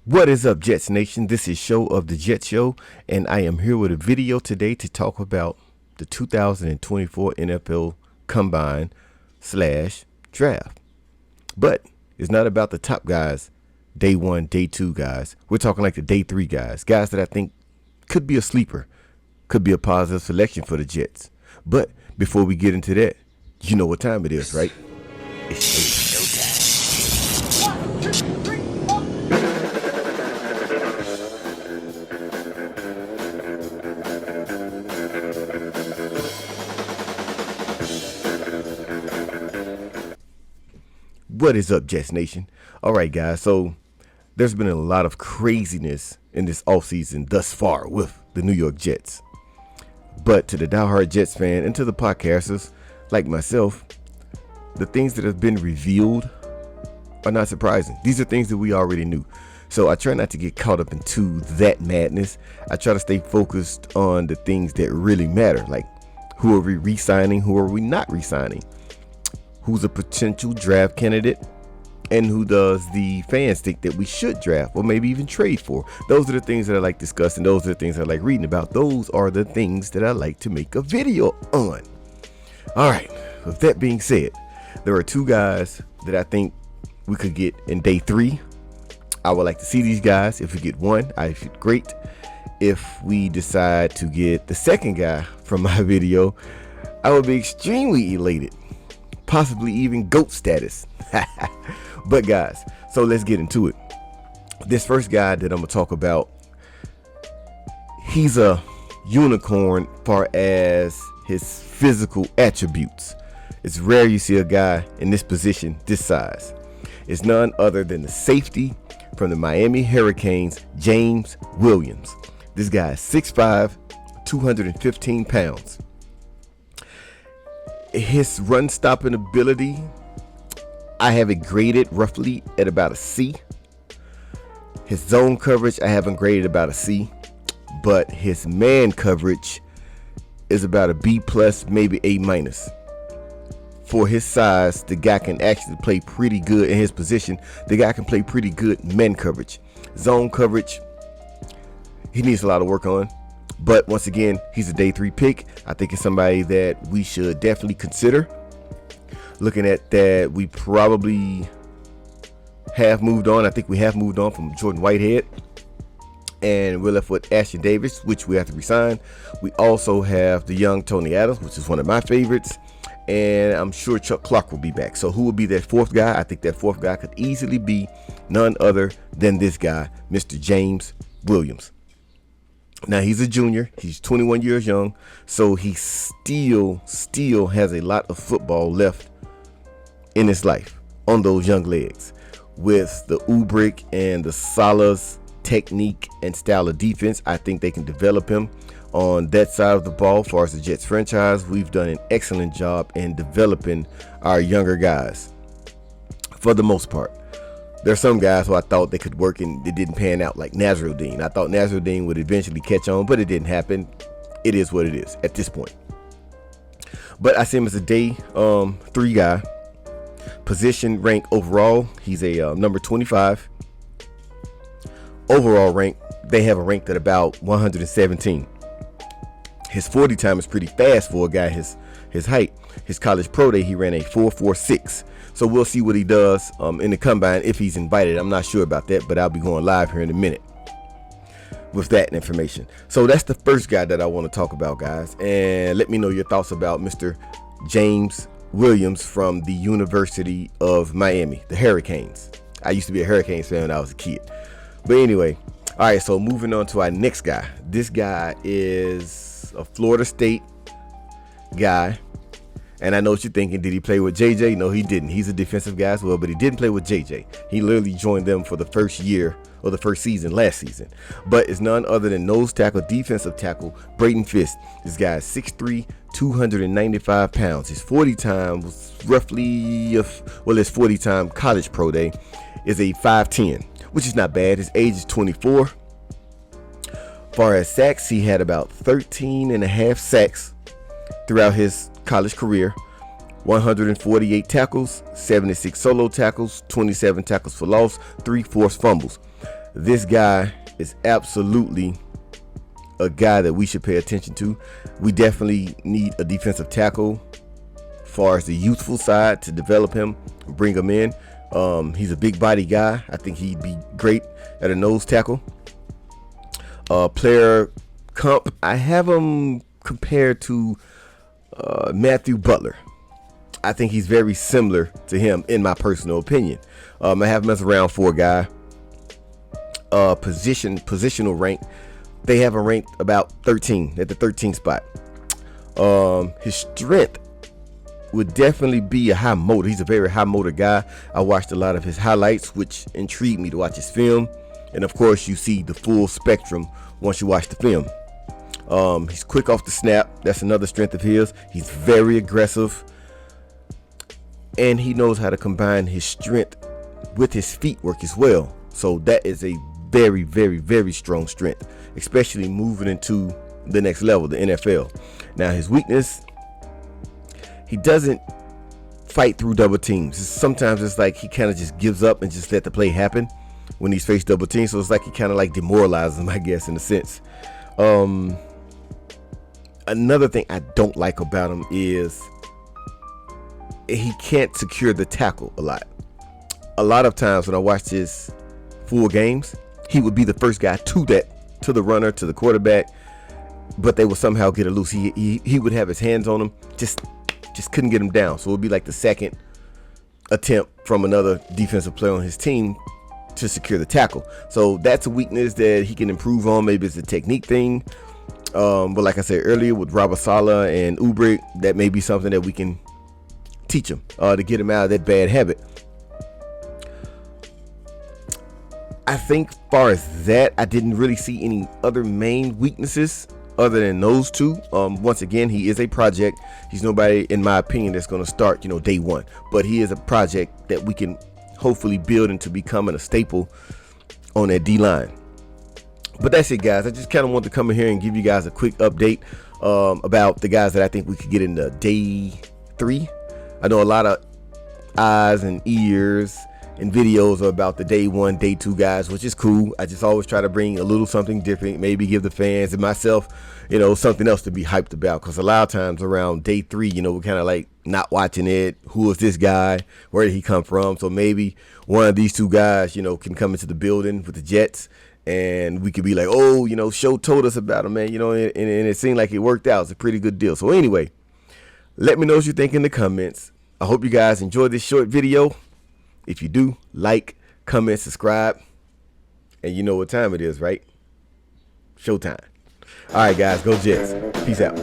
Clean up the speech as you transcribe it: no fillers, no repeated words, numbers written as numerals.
What is up, Jets Nation? This is Show of the Jet Show, and I am here with a video today to talk about the 2024 NFL Combine / Draft. But it's not about the top guys, day one, day two guys. We're talking like the day three guys that I think could be a sleeper, could be a positive selection for the Jets. But before we get into that, you know what time it is, right? It's showtime. 1, 2, 3, 4. What is up, Jets Nation? All right, guys. So there's been a lot of craziness in this offseason thus far with the New York Jets. But to the diehard Jets fan and to the podcasters like myself, the things that have been revealed are not surprising. These are things that we already knew. So I try not to get caught up into that madness. I try to stay focused on the things that really matter, like who are we re-signing, who are we not re-signing, who's a potential draft candidate, and who does the fans think that we should draft or maybe even trade for. Those are the things that I like discussing. Those are the things I like reading about. Those are the things that I like to make a video on. All right, with that being said, there are two guys that I think we could get in day three. I would like to see these guys. If we get one, I feel great. If we decide to get the second guy from my video, I would be extremely elated. Possibly even GOAT status. But guys, so let's get into it. This first guy that I'm gonna talk about, he's a unicorn far as his physical attributes. It's rare you see a guy in this position this size. It's none other than the safety from the Miami Hurricanes, James Williams. This guy is 6'5", 215 pounds. His run stopping ability, I have it graded roughly at about a C. His zone coverage, I have him graded about a C. But his man coverage is about a B plus, maybe A minus. For his size, the guy can actually play pretty good in his position. The guy can play pretty good man coverage. Zone coverage, he needs a lot of work on. But once again, he's a day three pick. I think it's somebody that we should definitely consider. Looking at that, we probably have moved on. I think we have moved on from Jordan Whitehead. And we're left with Ashton Davis, which we have to resign. We also have the young Tony Adams, which is one of my favorites. And I'm sure Chuck Clark will be back. So who will be that fourth guy? I think that fourth guy could easily be none other than this guy, Mr. James Williams. Now, he's a junior. He's 21 years young, so he still has a lot of football left in his life on those young legs. With the Ubrick and the Salah's technique and style of defense, I think they can develop him on that side of the ball. As far as the Jets franchise, we've done an excellent job in developing our younger guys for the most part. There's some guys who I thought they could work and it didn't pan out, like Nasruddin. I thought Nasruddin would eventually catch on, but it didn't happen. It is what it is at this point. But I see him as a day three guy. Position rank overall, he's a number 25. Overall rank, they have a rank at about 117. His 40 time is pretty fast for a guy his height. His college pro day, he ran a 4.46. So we'll see what he does in the combine if he's invited. I'm not sure about that, but I'll be going live here in a minute with that information. So that's the first guy that I want to talk about, guys. And let me know your thoughts about Mr. James Williams from the University of Miami, the Hurricanes. I used to be a Hurricanes fan when I was a kid. But anyway, all right, so moving on to our next guy. This guy is a Florida State guy. And I know what you're thinking, did he play with JJ? No, he didn't. He's a defensive guy as well, but he didn't play with JJ. He literally joined them for the first year or the first season last season. But it's none other than nose tackle, defensive tackle, Braden Fiske. This guy is 6'3", 295 pounds. His 40 time was roughly, his 40 time college pro day is a 5'10", which is not bad. His age is 24. Far as sacks, he had about 13 and a half sacks throughout his college career. 148 tackles, 76 solo tackles, 27 tackles for loss, 3 forced fumbles. This guy is absolutely a guy that we should pay attention to. We definitely need a defensive tackle as far as the youthful side to develop him, bring him in. He's a big body guy. I think he'd be great at a nose tackle. Player comp, I have him compared to Matthew Butler. I think he's very similar to him in my personal opinion. I have him as a round 4 guy. Positional rank, they have him ranked about 13 at the 13th spot. His strength would definitely be a high motor. He's a very high motor guy. I watched a lot of his highlights, which intrigued me to watch his film. And of course, you see the full spectrum once you watch the film. He's quick off the snap. That's another strength of his. He's very aggressive. And he knows how to combine his strength with his feet work as well. So that is a very, very, very strong strength, especially moving into the next level, the NFL. Now, his weakness, he doesn't fight through double teams. Sometimes it's like he kind of just gives up and just let the play happen when he's faced double teams. So it's like he kind of like demoralizes him, I guess, in a sense. Another thing I don't like about him is he can't secure the tackle a lot. A lot of times when I watched his full games, he would be the first guy to the runner, to the quarterback, but they would somehow get it loose. He would have his hands on him, just couldn't get him down. So it would be like the second attempt from another defensive player on his team to secure the tackle. So that's a weakness that he can improve on. Maybe it's a technique thing. But like I said earlier, with Robert Saleh and Ulbrich, that may be something that we can teach him to get him out of that bad habit. I think far as that, I didn't really see any other main weaknesses other than those two. Once again, he is a project. He's nobody, in my opinion, that's going to start, day one. But he is a project that we can hopefully build into becoming a staple on that D-line. But that's it, guys. I just kind of want to come in here and give you guys a quick update about the guys that I think we could get into day 3. I know a lot of eyes and ears and videos are about the day 1, day 2 guys, which is cool. I just always try to bring a little something different, maybe give the fans and myself, something else to be hyped about. Because a lot of times around day 3, we're kind of like not watching it. Who is this guy? Where did he come from? So maybe one of these 2 guys, can come into the building with the Jets, and we could be like, oh, Show told us about him, man, and it seemed like it worked out. It's a pretty good deal. So anyway, let me know what you think in the comments. I hope you guys enjoyed this short video. If you do, like, comment, subscribe, and you know what time it is, right? Showtime. All right, guys, go Jets. Peace out.